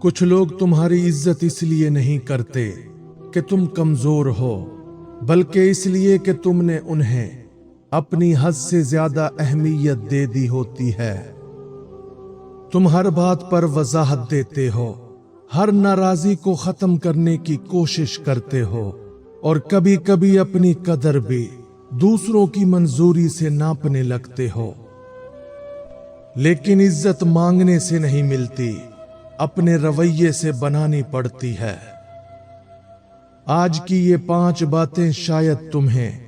कुछ लोग तुम्हारी इज्जत इसलिए नहीं करते कि तुम कमजोर हो, बल्कि इसलिए कि तुमने उन्हें अपनी हद से ज्यादा अहमियत दे दी होती है। तुम हर बात पर वजाहत देते हो, हर नाराजगी को खत्म करने की कोशिश करते हो और कभी कभी अपनी कदर भी दूसरों की मंजूरी से नापने लगते हो। लेकिन इज्जत मांगने से नहीं मिलती, अपने रवैये से बनानी पड़ती है। आज की ये 5 बातें शायद तुम्हें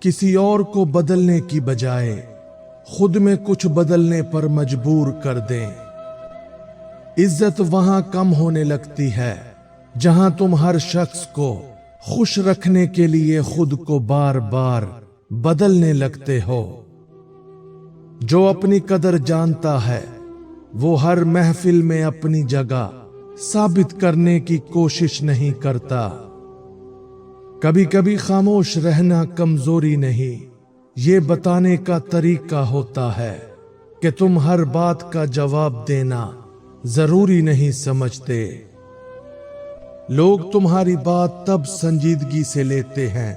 किसी और को बदलने की बजाय खुद में कुछ बदलने पर मजबूर कर दें। इज्जत वहां कम होने लगती है जहां तुम हर शख्स को खुश रखने के लिए खुद को बार बार बदलने लगते हो। जो अपनी कदर जानता है वो हर महफिल में अपनी जगह साबित करने की कोशिश नहीं करता। कभी कभी खामोश रहना कमजोरी नहीं, ये बताने का तरीका होता है कि तुम हर बात का जवाब देना जरूरी नहीं समझते। लोग तुम्हारी बात तब संजीदगी से लेते हैं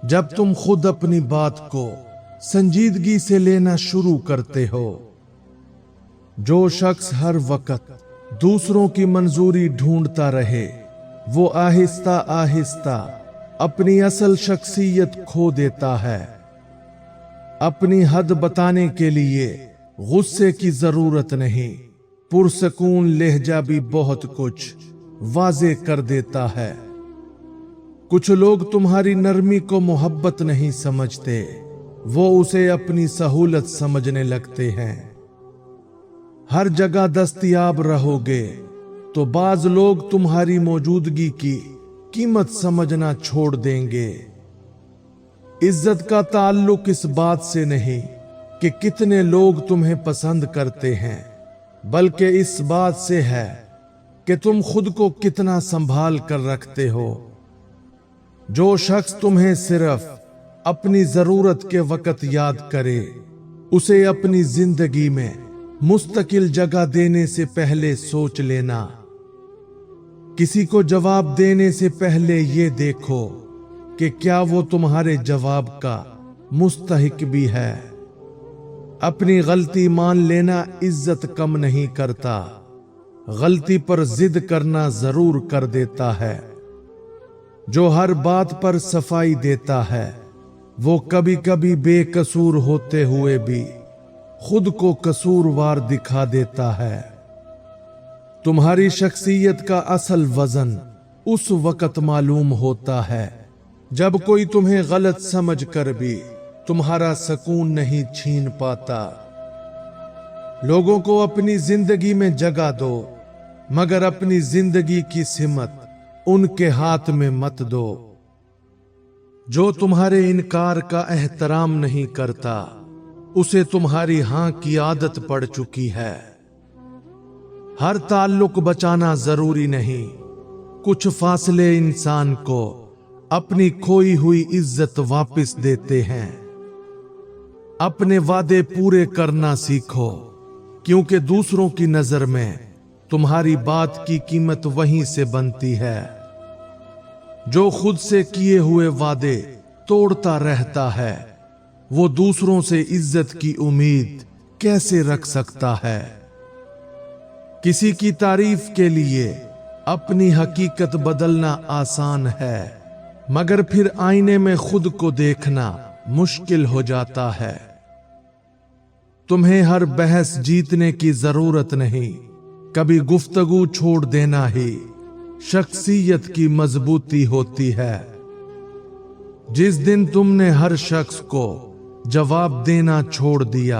जब तुम खुद अपनी बात को संजीदगी से लेना शुरू करते हो। जो शख्स हर वक्त दूसरों की मंजूरी ढूंढता रहे, वो आहिस्ता आहिस्ता अपनी असल शख्सियत खो देता है। अपनी हद बताने के लिए गुस्से की जरूरत नहीं, पुरसकून लहजा भी बहुत कुछ वाजे कर देता है। कुछ लोग तुम्हारी नरमी को मोहब्बत नहीं समझते, वो उसे अपनी सहूलत समझने लगते हैं। हर जगह दस्तयाब रहोगे तो बाज लोग तुम्हारी मौजूदगी की कीमत समझना छोड़ देंगे। इज्जत का ताल्लुक इस बात से नहीं कि कितने लोग तुम्हें पसंद करते हैं, बल्कि इस बात से है कि तुम खुद को कितना संभाल कर रखते हो। जो शख्स तुम्हें सिर्फ अपनी जरूरत के वक्त याद करे, उसे अपनी जिंदगी में मुस्तकिल जगह देने से पहले सोच लेना। किसी को जवाब देने से पहले ये देखो कि क्या वो तुम्हारे जवाब का मुस्तहिक भी है। अपनी गलती मान लेना इज्जत कम नहीं करता, गलती पर जिद करना जरूर कर देता है। जो हर बात पर सफाई देता है, वो कभी कभी बेकसूर होते हुए भी खुद को कसूरवार दिखा देता है। तुम्हारी शख्सियत का असल वजन उस वक्त मालूम होता है जब कोई तुम्हें गलत समझकर भी तुम्हारा सुकून नहीं छीन पाता। लोगों को अपनी जिंदगी में जगह दो, मगर अपनी जिंदगी की सिमत उनके हाथ में मत दो। जो तुम्हारे इनकार का एहतराम नहीं करता, उसे तुम्हारी हां की आदत पड़ चुकी है। हर ताल्लुक बचाना जरूरी नहीं, कुछ फासले इंसान को अपनी खोई हुई इज्जत वापस देते हैं। अपने वादे पूरे करना सीखो, क्योंकि दूसरों की नजर में तुम्हारी बात की कीमत वहीं से बनती है। जो खुद से किए हुए वादे तोड़ता रहता है, वो दूसरों से इज्जत की उम्मीद कैसे रख सकता है। किसी की तारीफ के लिए अपनी हकीकत बदलना आसान है, मगर फिर आईने में खुद को देखना मुश्किल हो जाता है। तुम्हें हर बहस जीतने की जरूरत नहीं, कभी गुफ्तगू छोड़ देना ही शख्सियत की मजबूती होती है। जिस दिन तुमने हर शख्स को जवाब देना छोड़ दिया,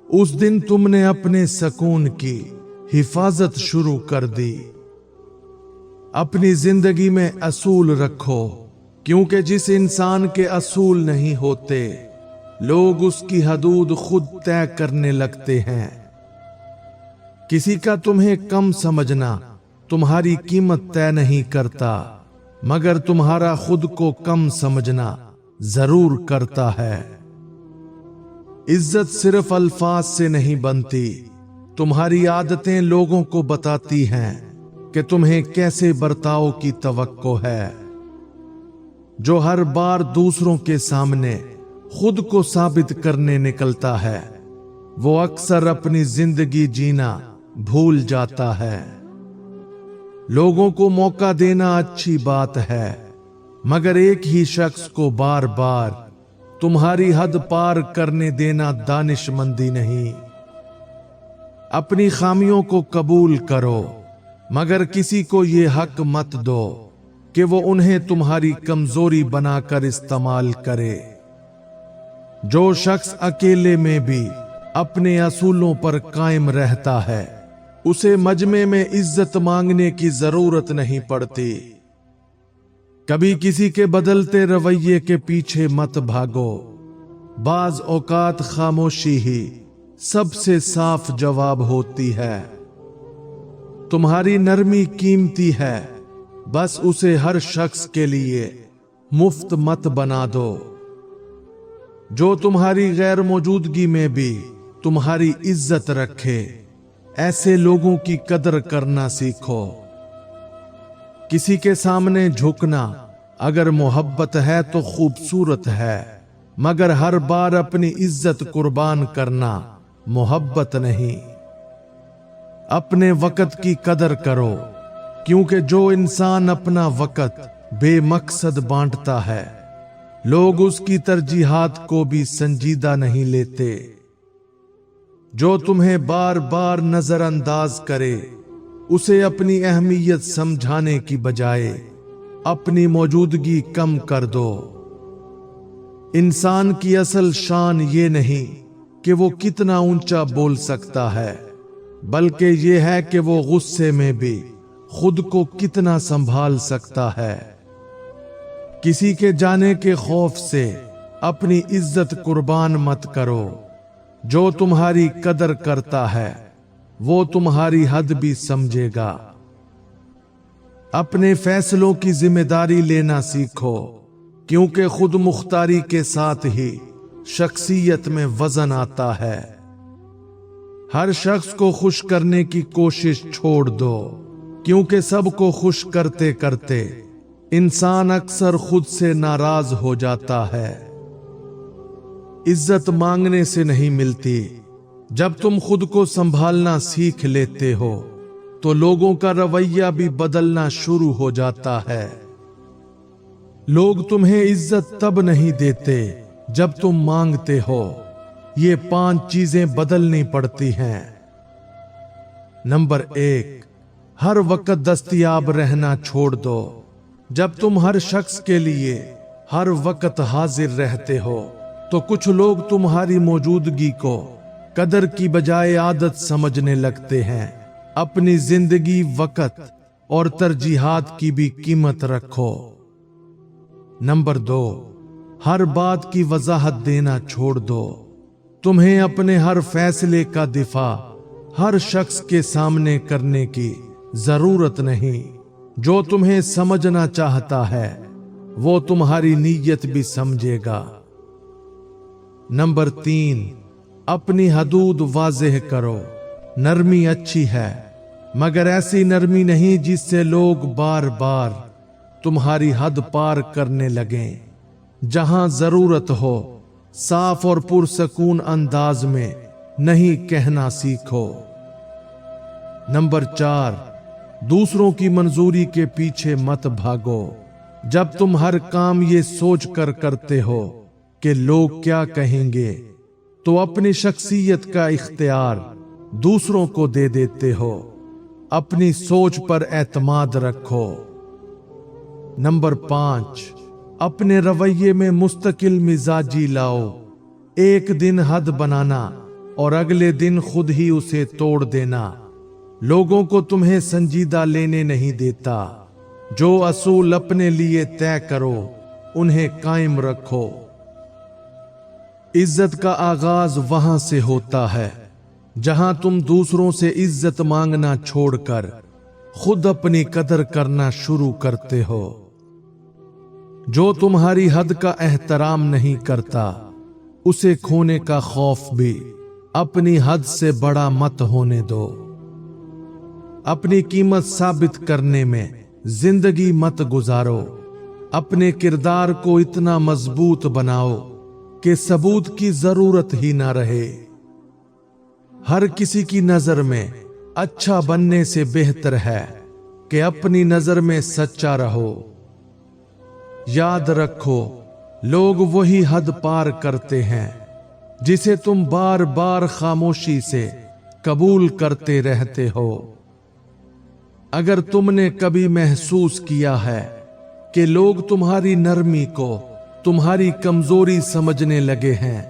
उस दिन तुमने अपने सुकून की हिफाजत शुरू कर दी। अपनी जिंदगी में असूल रखो, क्योंकि जिस इंसान के असूल नहीं होते, लोग उसकी हदूद खुद तय करने लगते हैं। किसी का तुम्हें कम समझना तुम्हारी कीमत तय नहीं करता, मगर तुम्हारा खुद को कम समझना जरूर करता है। इज्जत सिर्फ अल्फाज से नहीं बनती, तुम्हारी आदतें लोगों को बताती हैं کہ تمہیں کیسے برتاؤ کی توقع ہے۔ جو ہر بار دوسروں کے سامنے خود کو ثابت کرنے نکلتا ہے وہ اکثر اپنی زندگی جینا بھول جاتا ہے۔ لوگوں کو موقع دینا اچھی بات ہے، مگر ایک ہی شخص کو بار بار تمہاری حد پار کرنے دینا دانش مندی نہیں۔ اپنی خامیوں کو قبول کرو، مگر کسی کو یہ حق مت دو کہ وہ انہیں تمہاری کمزوری بنا کر استعمال کرے۔ جو شخص اکیلے میں بھی اپنے اصولوں پر قائم رہتا ہے اسے مجمع میں عزت مانگنے کی ضرورت نہیں پڑتی۔ کبھی کسی کے بدلتے رویے کے پیچھے مت بھاگو، بعض اوقات خاموشی ہی سب سے صاف جواب ہوتی ہے۔ تمہاری نرمی قیمتی ہے، بس اسے ہر شخص کے لیے مفت مت بنا دو۔ جو تمہاری غیر موجودگی میں بھی تمہاری عزت رکھے، ایسے لوگوں کی قدر کرنا سیکھو۔ کسی کے سامنے جھکنا اگر محبت ہے تو خوبصورت ہے، مگر ہر بار اپنی عزت قربان کرنا محبت نہیں۔ اپنے وقت کی قدر کرو، کیونکہ جو انسان اپنا وقت بے مقصد بانٹتا ہے لوگ اس کی ترجیحات کو بھی سنجیدہ نہیں لیتے۔ جو تمہیں بار بار نظر انداز کرے اسے اپنی اہمیت سمجھانے کی بجائے اپنی موجودگی کم کر دو۔ انسان کی اصل شان یہ نہیں کہ وہ کتنا اونچا بول سکتا ہے، بلکہ یہ ہے کہ وہ غصے میں بھی خود کو کتنا سنبھال سکتا ہے۔ کسی کے جانے کے خوف سے اپنی عزت قربان مت کرو۔ جو تمہاری قدر کرتا ہے وہ تمہاری حد بھی سمجھے گا۔ اپنے فیصلوں کی ذمہ داری لینا سیکھو، کیونکہ خود مختاری کے ساتھ ہی شخصیت میں وزن آتا ہے۔ ہر شخص کو خوش کرنے کی کوشش چھوڑ دو، کیونکہ سب کو خوش کرتے کرتے انسان اکثر خود سے ناراض ہو جاتا ہے۔ عزت مانگنے سے نہیں ملتی، جب تم خود کو سنبھالنا سیکھ لیتے ہو تو لوگوں کا رویہ بھی بدلنا شروع ہو جاتا ہے۔ لوگ تمہیں عزت تب نہیں دیتے جب تم مانگتے ہو۔ یہ 5 چیزیں بدلنی پڑتی ہیں۔ نمبر 1، ہر وقت دستیاب رہنا چھوڑ دو۔ جب تم ہر شخص کے لیے ہر وقت حاضر رہتے ہو تو کچھ لوگ تمہاری موجودگی کو قدر کی بجائے عادت سمجھنے لگتے ہیں۔ اپنی زندگی، وقت اور ترجیحات کی بھی قیمت رکھو۔ نمبر 2، ہر بات کی وضاحت دینا چھوڑ دو۔ تمہیں اپنے ہر فیصلے کا دفاع ہر شخص کے سامنے کرنے کی ضرورت نہیں۔ جو تمہیں سمجھنا چاہتا ہے وہ تمہاری نیت بھی سمجھے گا۔ نمبر 3، اپنی حدود واضح کرو۔ نرمی اچھی ہے، مگر ایسی نرمی نہیں جس سے لوگ بار بار تمہاری حد پار کرنے لگیں۔ جہاں ضرورت ہو صاف اور پرسکون انداز میں نہیں کہنا سیکھو۔ نمبر 4، دوسروں کی منظوری کے پیچھے مت بھاگو۔ جب تم ہر کام یہ سوچ کر کرتے ہو کہ لوگ کیا کہیں گے تو اپنی شخصیت کا اختیار دوسروں کو دے دیتے ہو۔ اپنی سوچ پر اعتماد رکھو۔ نمبر 5، اپنے رویے میں مستقل مزاجی لاؤ۔ ایک دن حد بنانا اور اگلے دن خود ہی اسے توڑ دینا لوگوں کو تمہیں سنجیدہ لینے نہیں دیتا۔ جو اصول اپنے لیے طے کرو انہیں قائم رکھو۔ عزت کا آغاز وہاں سے ہوتا ہے جہاں تم دوسروں سے عزت مانگنا چھوڑ کر خود اپنی قدر کرنا شروع کرتے ہو۔ جو تمہاری حد کا احترام نہیں کرتا اسے کھونے کا خوف بھی اپنی حد سے بڑا مت ہونے دو۔ अपनी कीमत साबित करने में जिंदगी मत गुजारो। अपने किरदार को इतना मजबूत बनाओ कि सबूत की जरूरत ही ना रहे। हर किसी की नजर में अच्छा बनने से बेहतर है कि अपनी नजर में सच्चा रहो। याद रखो, लोग वही हद पार करते हैं जिसे तुम बार बार खामोशी से कबूल करते रहते हो। अगर तुमने कभी महसूस किया है कि लोग तुम्हारी नरमी को तुम्हारी कमजोरी समझने लगे हैं,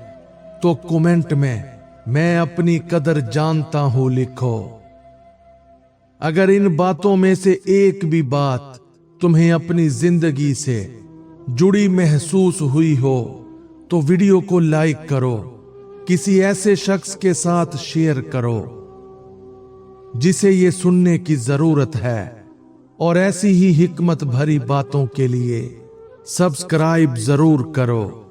तो कमेंट में मैं अपनी कदर जानता हूं लिखो। अगर इन बातों में से एक भी बात तुम्हें अपनी जिंदगी से जुड़ी महसूस हुई हो तो वीडियो को लाइक करो, किसी ऐसे शख्स के साथ शेयर करो जिसे ये सुनने की जरूरत है, और ऐसी ही हिकमत भरी बातों के लिए सब्सक्राइब जरूर करो।